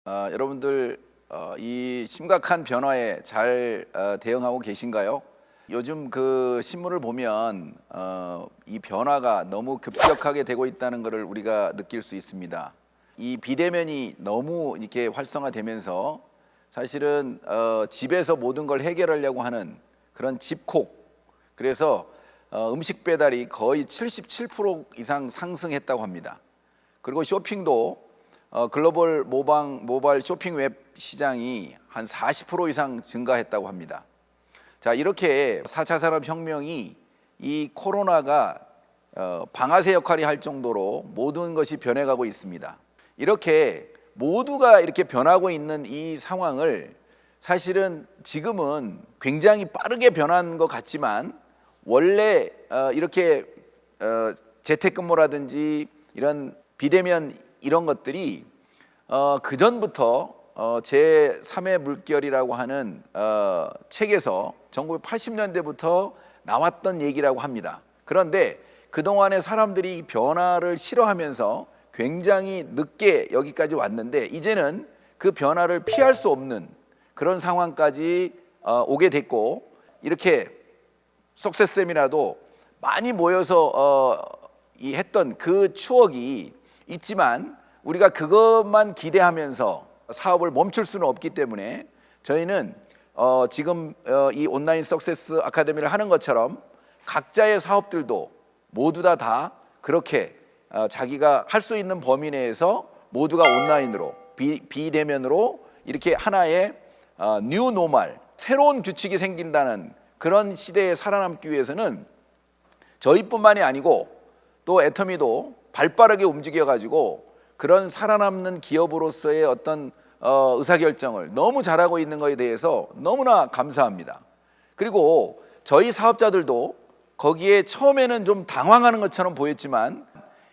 여러분들 이 심각한 변화에 잘 대응하고 계신가요? 요즘 그 신문을 보면 이 변화가 너무 급격하게 되고 있다는 것을 우리가 느낄 수 있습니다. 이 비대면이 너무 이렇게 활성화되면서 사실은 집에서 모든 걸 해결하려고 하는 그런 집콕, 그래서 음식 배달이 거의 77% 이상 상승했다고 합니다. 그리고 쇼핑도 글로벌 모바일 쇼핑 웹 시장이 한 40% 이상 증가했다고 합니다. 자, 이렇게 4차 산업혁명이 이 코로나가 방아쇠 역할이 할 정도로 모든 것이 변해가고 있습니다. 이렇게 모두가 이렇게 변하고 있는 이 상황을 사실은 지금은 굉장히 빠르게 변한 것 같지만 원래 이렇게 재택근무라든지 이런 비대면 이런 것들이 그 전부터 제3의 물결이라고 하는 책에서 1980년대부터 나왔던 얘기라고 합니다. 그런데 그동안에 사람들이 이 변화를 싫어하면서 굉장히 늦게 여기까지 왔는데 이제는 그 변화를 피할 수 없는 그런 상황까지 오게 됐고, 이렇게 석세쌤이라도 많이 모여서 했던 그 추억이 있지만 우리가 그것만 기대하면서 사업을 멈출 수는 없기 때문에 저희는 지금 이 온라인 석세스 아카데미를 하는 것처럼 각자의 사업들도 모두 다 그렇게 자기가 할 수 있는 범위 내에서 모두가 온라인으로 비대면으로 이렇게 하나의 뉴 노멀, 새로운 규칙이 생긴다는 그런 시대에 살아남기 위해서는 저희뿐만이 아니고 또 애터미도 발빠르게 움직여가지고 그런 살아남는 기업으로서의 어떤 의사결정을 너무 잘하고 있는 것에 대해서 너무나 감사합니다. 그리고 저희 사업자들도 거기에 처음에는 좀 당황하는 것처럼 보였지만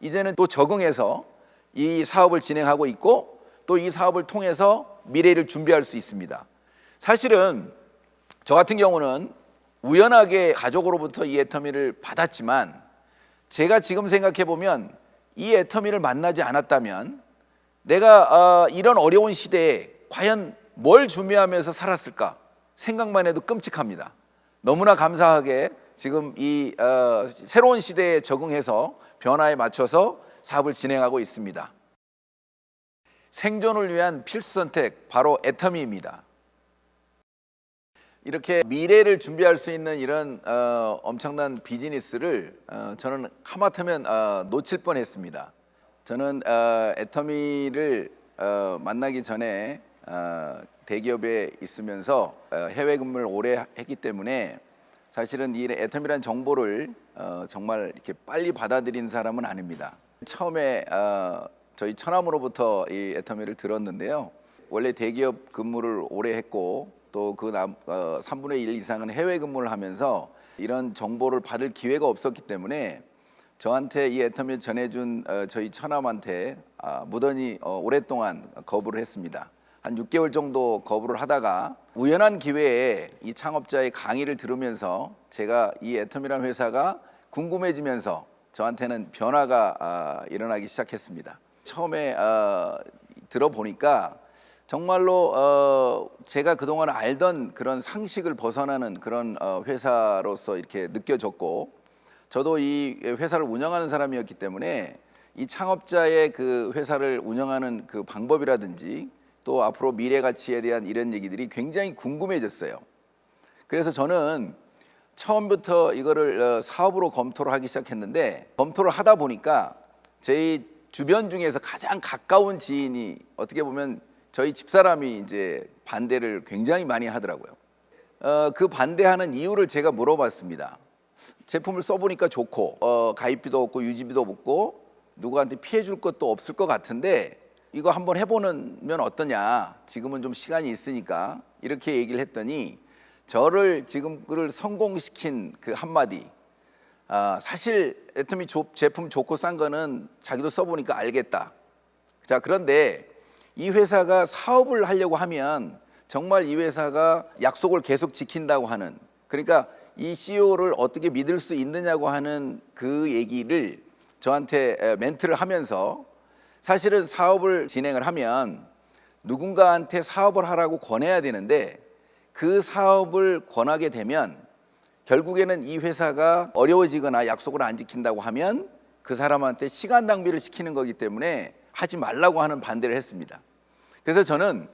이제는 또 적응해서 이 사업을 진행하고 있고 또 이 사업을 통해서 미래를 준비할 수 있습니다. 사실은 저 같은 경우는 우연하게 가족으로부터 이 애터미를 받았지만 제가 지금 생각해 보면 이 애터미를 만나지 않았다면 내가 이런 어려운 시대에 과연 뭘 준비하면서 살았을까 생각만 해도 끔찍합니다. 너무나 감사하게 지금 이 새로운 시대에 적응해서 변화에 맞춰서 사업을 진행하고 있습니다. 생존을 위한 필수 선택, 바로 애터미입니다. 이렇게 미래를 준비할 수 있는 이런 엄청난 비즈니스를 저는 하마터면 놓칠 뻔했습니다. 저는 애터미를 만나기 전에 대기업에 있으면서 해외 근무를 오래 했기 때문에 사실은 이 애터미라는 정보를 정말 이렇게 빨리 받아들인 사람은 아닙니다. 처음에 저희 처남으로부터 이 애터미를 들었는데요. 원래 대기업 근무를 오래 했고 또 그 3분의 1 이상은 해외 근무를 하면서 이런 정보를 받을 기회가 없었기 때문에 저한테 이 애터미를 전해준 저희 처남한테 무던히 오랫동안 거부를 했습니다. 한 6개월 정도 거부를 하다가 우연한 기회에 이 창업자의 강의를 들으면서 제가 이 애터미라는 회사가 궁금해지면서 저한테는 변화가 일어나기 시작했습니다. 처음에 들어보니까 정말로 제가 그동안 알던 그런 상식을 벗어나는 그런 회사로서 이렇게 느껴졌고, 저도 이 회사를 운영하는 사람이었기 때문에 이 창업자의 그 회사를 운영하는 그 방법이라든지 또 앞으로 미래 가치에 대한 이런 얘기들이 굉장히 궁금해졌어요. 그래서 저는 처음부터 이거를 사업으로 검토를 하기 시작했는데, 검토를 하다 보니까 제 주변 중에서 가장 가까운 지인이 어떻게 보면 저희 집사람이 이제 반대를 굉장히 많이 하더라고요. 그 반대하는 이유를 제가 물어봤습니다. 제품을 써보니까 좋고 가입비도 없고 유지비도 없고 누구한테 피해 줄 것도 없을 것 같은데 이거 한번 해보면 어떠냐, 지금은 좀 시간이 있으니까, 이렇게 얘기를 했더니 저를 지금 그를 성공시킨 그 한마디, 사실 애터미 제품 좋고 싼 거는 자기도 써보니까 알겠다. 자, 그런데 이 회사가 사업을 하려고 하면 정말 이 회사가 약속을 계속 지킨다고 하는, 그러니까 이 CEO를 어떻게 믿을 수 있느냐고 하는 그 얘기를 저한테 멘트를 하면서, 사실은 사업을 진행을 하면 누군가한테 사업을 하라고 권해야 되는데 그 사업을 권하게 되면 결국에는 이 회사가 어려워지거나 약속을 안 지킨다고 하면 그 사람한테 시간 낭비를 시키는 거기 때문에 하지 말라고 하는 반대를 했습니다. 그래서 저는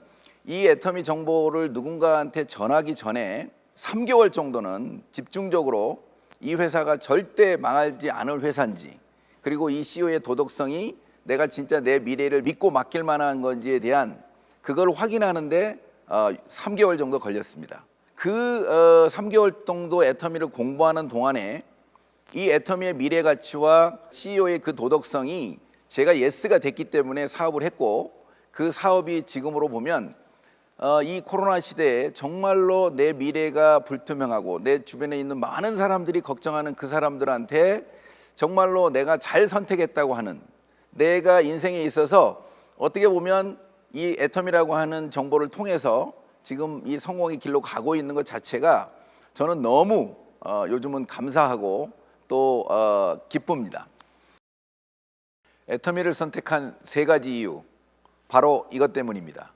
이 애터미 정보를 누군가한테 전하기 전에 3개월 정도는 집중적으로 이 회사가 절대 망하지 않을 회사인지, 그리고 이 CEO의 도덕성이 내가 진짜 내 미래를 믿고 맡길 만한 건지에 대한 그걸 확인하는데 3개월 정도 걸렸습니다. 그 3개월 정도 애터미를 공부하는 동안에 이 애터미의 미래 가치와 CEO의 그 도덕성이 제가 예스가 됐기 때문에 사업을 했고, 그 사업이 지금으로 보면 이 코로나 시대에 정말로 내 미래가 불투명하고 내 주변에 있는 많은 사람들이 걱정하는 그 사람들한테 정말로 내가 잘 선택했다고 하는, 내가 인생에 있어서 어떻게 보면 이 애터미라고 하는 정보를 통해서 지금 이 성공의 길로 가고 있는 것 자체가 저는 너무 요즘은 감사하고 또 기쁩니다. 애터미를 선택한 3가지 이유, 바로 이것 때문입니다.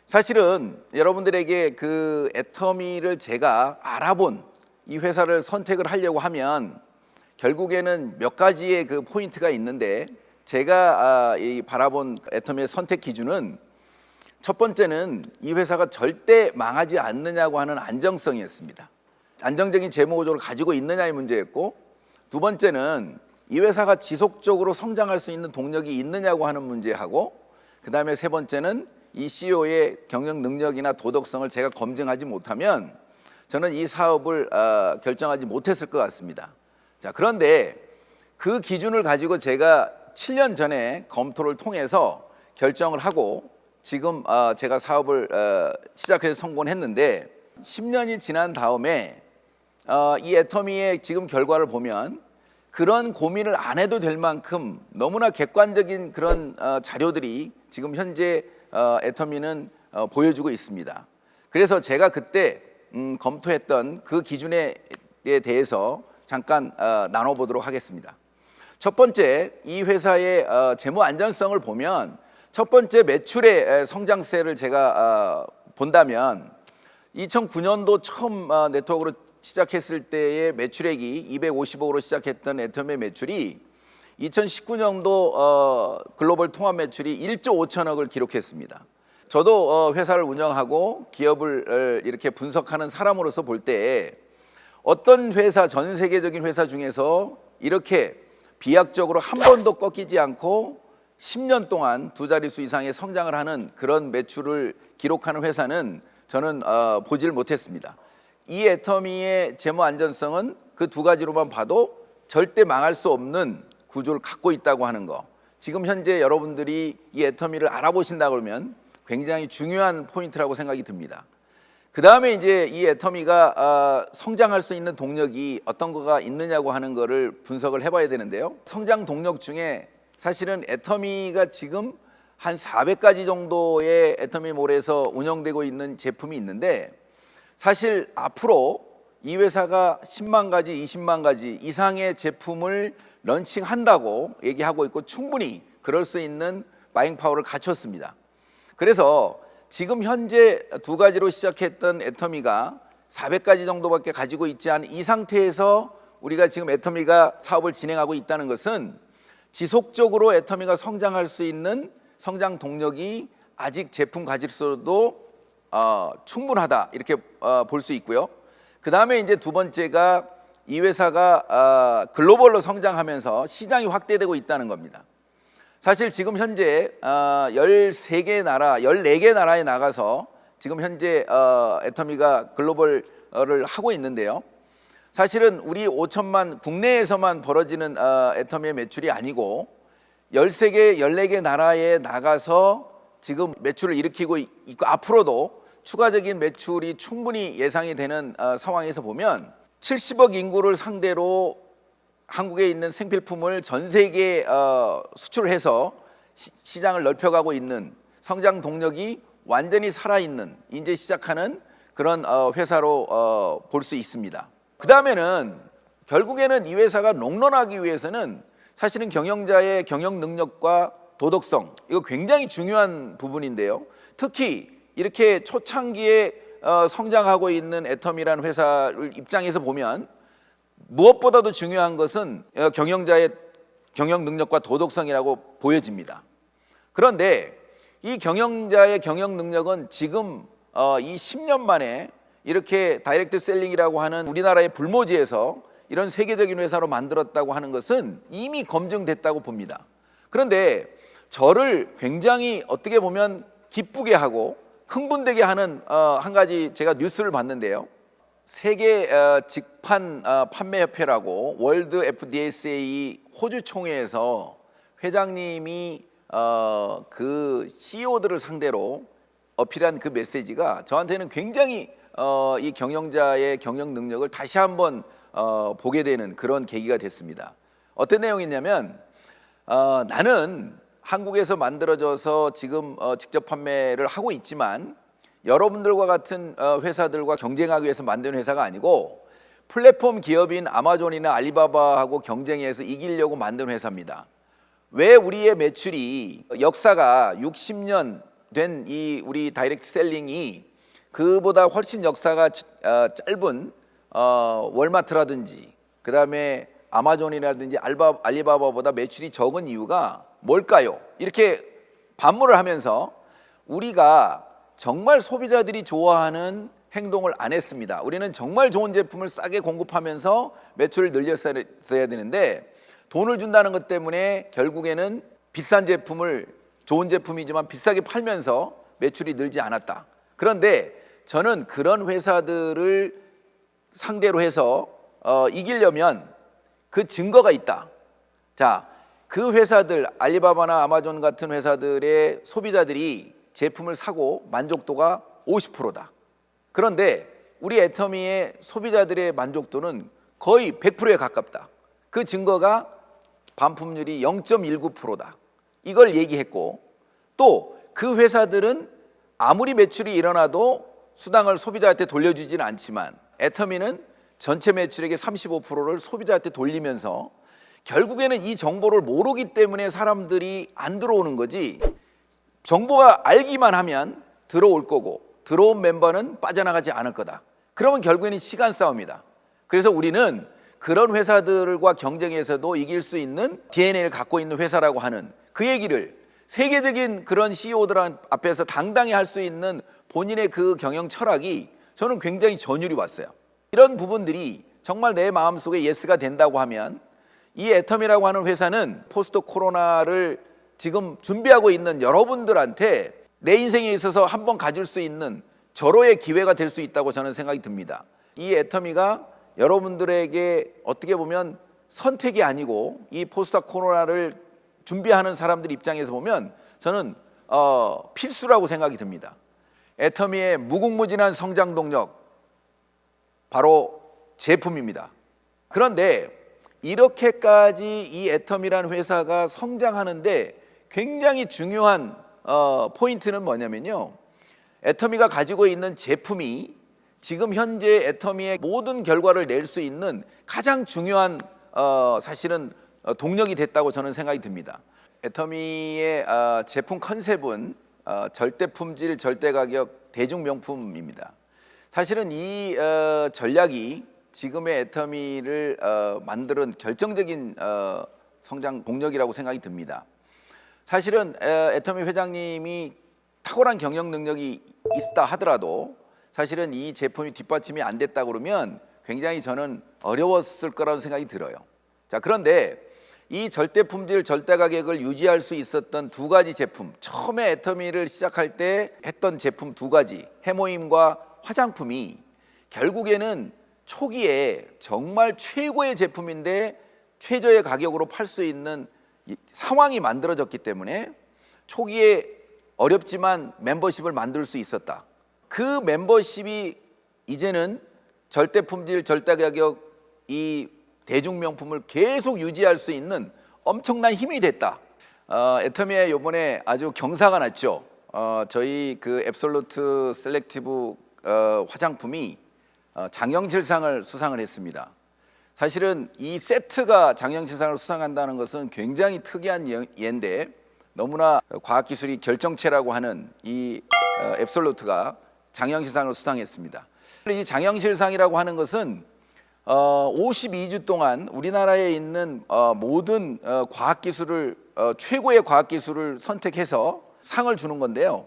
사실은 여러분들에게 그 애터미를 제가 알아본 이 회사를 선택을 하려고 하면 결국에는 몇 가지의 그 포인트가 있는데, 제가 이 바라본 애터미의 선택 기준은 첫 번째는 이 회사가 절대 망하지 않느냐고 하는 안정성이었습니다. 안정적인 재무 구조를 가지고 있느냐의 문제였고, 두 번째는 이 회사가 지속적으로 성장할 수 있는 동력이 있느냐고 하는 문제하고, 그 다음에 세 번째는 이 CEO의 경영 능력이나 도덕성을 제가 검증하지 못하면 저는 이 사업을 결정하지 못했을 것 같습니다. 자, 그런데 그 기준을 가지고 제가 7년 전에 검토를 통해서 결정을 하고 지금 제가 사업을 시작해서 성공했는데, 10년이 지난 다음에 이 애터미의 지금 결과를 보면 그런 고민을 안 해도 될 만큼 너무나 객관적인 그런 자료들이 지금 현재 애터미는 보여주고 있습니다. 그래서 제가 그때 검토했던 그 기준에 대해서 잠깐 나눠보도록 하겠습니다. 첫 번째, 이 회사의 재무 안전성을 보면 첫 번째 매출의 성장세를 제가 본다면 2009년도 처음 네트워크로 시작했을 때의 매출액이 250억으로 시작했던 애터미의 매출이 2019년도 글로벌 통합 매출이 1조 5천억을 기록했습니다. 저도 회사를 운영하고 기업을 이렇게 분석하는 사람으로서 볼 때 어떤 회사, 전 세계적인 회사 중에서 이렇게 비약적으로 한 번도 꺾이지 않고 10년 동안 2자릿수 이상의 성장을 하는 그런 매출을 기록하는 회사는 저는 보지를 못했습니다. 이 애터미의 재무 안전성은 그 2가지로만 봐도 절대 망할 수 없는 구조를 갖고 있다고 하는 거, 지금 현재 여러분들이 이 애터미를 알아보신다 그러면 굉장히 중요한 포인트라고 생각이 듭니다. 그 다음에 이제 이 애터미가 성장할 수 있는 동력이 어떤 거가 있느냐고 하는 거를 분석을 해봐야 되는데요. 성장 동력 중에 사실은 애터미가 지금 한 400가지 정도의 애터미몰에서 운영되고 있는 제품이 있는데, 사실 앞으로 이 회사가 10만 가지, 20만 가지 이상의 제품을 런칭한다고 얘기하고 있고 충분히 그럴 수 있는 바잉 파워를 갖췄습니다. 그래서 지금 현재 2가지로 시작했던 애터미가 400가지 정도밖에 가지고 있지 않은 이 상태에서 우리가 지금 애터미가 사업을 진행하고 있다는 것은 지속적으로 애터미가 성장할 수 있는 성장 동력이 아직 제품 가짓수도 충분하다, 이렇게 볼 수 있고요. 그 다음에 이제 두 번째가 이 회사가 글로벌로 성장하면서 시장이 확대되고 있다는 겁니다. 사실 지금 현재 13개 나라, 14개 나라에 나가서 지금 현재 애터미가 글로벌을 하고 있는데요. 사실은 우리 5천만 국내에서만 벌어지는 애터미의 매출이 아니고 13개, 14개 나라에 나가서 지금 매출을 일으키고 있고, 앞으로도 추가적인 매출이 충분히 예상이 되는 상황에서 보면 70억 인구를 상대로 한국에 있는 생필품을 전 세계에 수출을 해서 시장을 넓혀가고 있는, 성장 동력이 완전히 살아있는, 이제 시작하는 그런 회사로 볼 수 있습니다. 그 다음에는 결국에는 이 회사가 롱런하기 위해서는 사실은 경영자의 경영 능력과 도덕성, 이거 굉장히 중요한 부분인데요. 특히 이렇게 초창기에 성장하고 있는 애터미라는 회사를 입장에서 보면 무엇보다도 중요한 것은 경영자의 경영 능력과 도덕성이라고 보여집니다. 그런데 이 경영자의 경영 능력은 지금 이 10년 만에 이렇게 다이렉트 셀링이라고 하는 우리나라의 불모지에서 이런 세계적인 회사로 만들었다고 하는 것은 이미 검증됐다고 봅니다. 그런데 저를 굉장히 어떻게 보면 기쁘게 하고 흥분되게 하는 한 가지 제가 뉴스를 봤는데요. 세계 직판 판매협회라고 월드 FDSA 호주 총회에서 회장님이 그 CEO들을 상대로 어필한 그 메시지가 저한테는 굉장히 이 경영자의 경영 능력을 다시 한번 보게 되는 그런 계기가 됐습니다. 어떤 내용이냐면 나는 한국에서 만들어져서 지금 직접 판매를 하고 있지만 여러분들과 같은 회사들과 경쟁하기 위해서 만든 회사가 아니고 플랫폼 기업인 아마존이나 알리바바하고 경쟁해서 이기려고 만든 회사입니다. 왜 우리의 매출이 역사가 60년 된 이 우리 다이렉트 셀링이 그보다 훨씬 역사가 짧은 월마트라든지 그다음에 아마존이라든지 알리바바보다 매출이 적은 이유가 뭘까요? 이렇게 반문을 하면서 우리가 정말 소비자들이 좋아하는 행동을 안 했습니다. 우리는 정말 좋은 제품을 싸게 공급하면서 매출을 늘렸어야 되는데 돈을 준다는 것 때문에 결국에는 비싼 제품을 좋은 제품이지만 비싸게 팔면서 매출이 늘지 않았다. 그런데 저는 그런 회사들을 상대로 해서 이기려면 그 증거가 있다. 자, 그 회사들 알리바바나 아마존 같은 회사들의 소비자들이 제품을 사고 만족도가 50%다. 그런데 우리 애터미의 소비자들의 만족도는 거의 100%에 가깝다. 그 증거가 반품률이 0.19%다. 이걸 얘기했고 또 그 회사들은 아무리 매출이 일어나도 수당을 소비자한테 돌려주지는 않지만 애터미는 전체 매출액의 35%를 소비자한테 돌리면서 결국에는 이 정보를 모르기 때문에 사람들이 안 들어오는 거지 정보가 알기만 하면 들어올 거고 들어온 멤버는 빠져나가지 않을 거다. 그러면 결국에는 시간 싸움이다. 그래서 우리는 그런 회사들과 경쟁에서도 이길 수 있는 DNA를 갖고 있는 회사라고 하는 그 얘기를 세계적인 그런 CEO들 앞에서 당당히 할 수 있는 본인의 그 경영 철학이 저는 굉장히 전율이 왔어요. 이런 부분들이 정말 내 마음속에 예스가 된다고 하면 이 애터미라고 하는 회사는 포스트 코로나를 지금 준비하고 있는 여러분들한테 내 인생에 있어서 한번 가질 수 있는 절호의 기회가 될 수 있다고 저는 생각이 듭니다. 이 애터미가 여러분들에게 어떻게 보면 선택이 아니고 이 포스트 코로나를 준비하는 사람들 입장에서 보면 저는 필수라고 생각이 듭니다. 애터미의 무궁무진한 성장 동력 바로 제품입니다. 그런데 이렇게까지 이 애터미라는 회사가 성장하는데 굉장히 중요한 포인트는 뭐냐면요. 애터미가 가지고 있는 제품이 지금 현재 애터미의 모든 결과를 낼 수 있는 가장 중요한 사실은 동력이 됐다고 저는 생각이 듭니다. 애터미의 제품 컨셉은 절대 품질, 절대 가격, 대중 명품입니다. 사실은 이 전략이 지금의 애터미를 만드는 결정적인 성장 동력이라고 생각이 듭니다. 사실은 애터미 회장님이 탁월한 경영 능력이 있다 하더라도 사실은 이 제품이 뒷받침이 안 됐다 그러면 굉장히 저는 어려웠을 거라는 생각이 들어요. 자, 그런데 이 절대 품질, 절대 가격을 유지할 수 있었던 두 가지 제품, 처음에 애터미를 시작할 때 했던 제품 두 가지, 해모임과 화장품이 결국에는 초기에 정말 최고의 제품인데 최저의 가격으로 팔 수 있는 상황이 만들어졌기 때문에 초기에 어렵지만 멤버십을 만들 수 있었다. 그 멤버십이 이제는 절대 품질, 절대 가격 이 대중명품을 계속 유지할 수 있는 엄청난 힘이 됐다. 애터미에 이번에 아주 경사가 났죠. 저희 그 앱솔루트 셀렉티브 화장품이 장영실상을 수상을 했습니다. 사실은 이 세트가 장영실상을 수상한다는 것은 굉장히 특이한 예인데 너무나 과학기술이 결정체라고 하는 이 앱솔루트가 장영실상을 수상했습니다. 이 장영실상이라고 하는 것은 52주 동안 우리나라에 있는 모든 과학기술을 최고의 과학기술을 선택해서 상을 주는 건데요.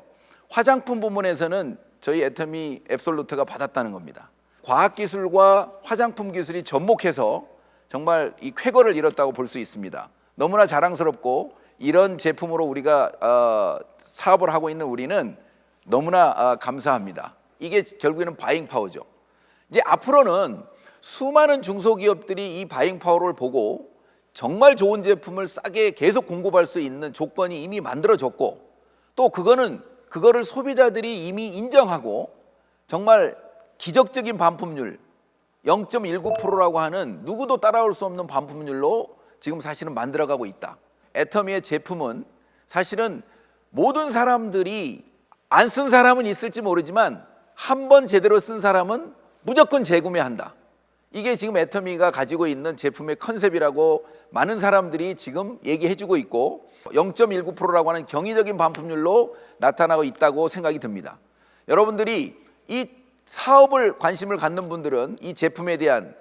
화장품 부문에서는 저희 애터미 앱솔루트가 받았다는 겁니다. 과학기술과 화장품 기술이 접목해서 정말 이 쾌거를 이뤘다고 볼 수 있습니다. 너무나 자랑스럽고 이런 제품으로 우리가 사업을 하고 있는 우리는 너무나 감사합니다. 이게 결국에는 바잉 파워죠. 이제 앞으로는 수많은 중소기업들이 이 바잉 파워를 보고 정말 좋은 제품을 싸게 계속 공급할 수 있는 조건이 이미 만들어졌고, 또 그거를 소비자들이 이미 인정하고 정말 기적적인 반품률 0.19%라고 하는 누구도 따라올 수 없는 반품률로 지금 사실은 만들어가고 있다. 애터미의 제품은 사실은 모든 사람들이 안 쓴 사람은 있을지 모르지만 한 번 제대로 쓴 사람은 무조건 재구매한다. 이게 지금 애터미가 가지고 있는 제품의 컨셉이라고 많은 사람들이 지금 얘기해주고 있고 0.19%라고 하는 경이적인 반품률로 나타나고 있다고 생각이 듭니다. 여러분들이 이 사업을 관심을 갖는 분들은 이 제품에 대한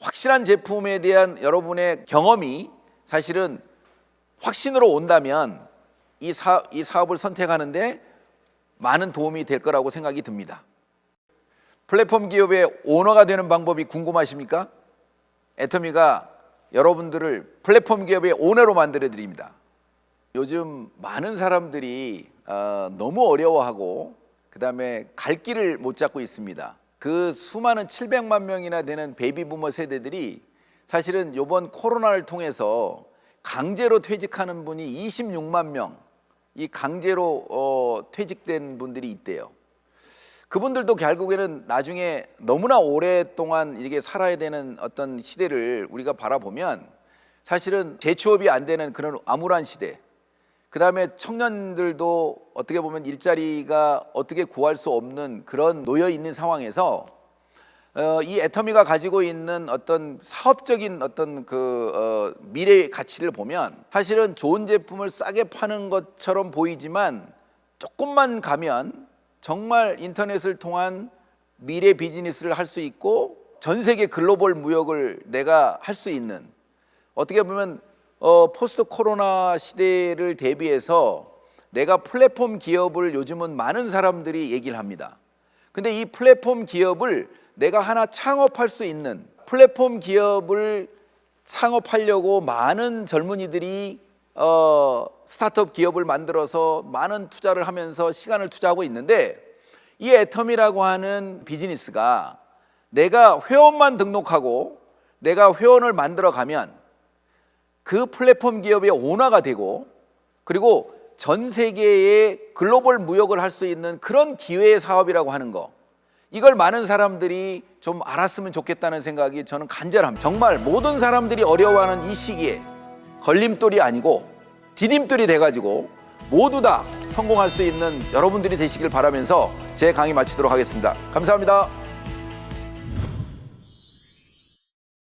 확실한 제품에 대한 여러분의 경험이 사실은 확신으로 온다면 이 사업을 선택하는데 많은 도움이 될 거라고 생각이 듭니다. 플랫폼 기업의 오너가 되는 방법이 궁금하십니까? 애터미가 여러분들을 플랫폼 기업의 오너로 만들어 드립니다. 요즘 많은 사람들이 너무 어려워하고 그다음에 갈 길을 못 잡고 있습니다. 그 수많은 700만 명이나 되는 베이비부머 세대들이 사실은 이번 코로나를 통해서 강제로 퇴직하는 분이 26만 명, 이 강제로 퇴직된 분들이 있대요. 그분들도 결국에는 나중에 너무나 오랫동안 이게 살아야 되는 어떤 시대를 우리가 바라보면 사실은 재취업이 안 되는 그런 암울한 시대, 그 다음에 청년들도 어떻게 보면 일자리가 어떻게 구할 수 없는 그런 놓여 있는 상황에서 이 애터미가 가지고 있는 어떤 사업적인 어떤 미래의 가치를 보면 사실은 좋은 제품을 싸게 파는 것처럼 보이지만 조금만 가면 정말 인터넷을 통한 미래 비즈니스를 할 수 있고 전 세계 글로벌 무역을 내가 할 수 있는, 어떻게 보면 포스트 코로나 시대를 대비해서 내가 플랫폼 기업을 요즘은 많은 사람들이 얘기를 합니다. 근데 이 플랫폼 기업을 내가 하나 창업할 수 있는, 플랫폼 기업을 창업하려고 많은 젊은이들이 스타트업 기업을 만들어서 많은 투자를 하면서 시간을 투자하고 있는데, 이 애터미라고 하는 비즈니스가 내가 회원만 등록하고 내가 회원을 만들어 가면 그 플랫폼 기업의 오너가 되고, 그리고 전 세계의 글로벌 무역을 할 수 있는 그런 기회의 사업이라고 하는 거, 이걸 많은 사람들이 좀 알았으면 좋겠다는 생각이 저는 간절합니다. 정말 모든 사람들이 어려워하는 이 시기에 걸림돌이 아니고 디딤돌이 돼가지고 모두 다 성공할 수 있는 여러분들이 되시길 바라면서 제 강의 마치도록 하겠습니다. 감사합니다.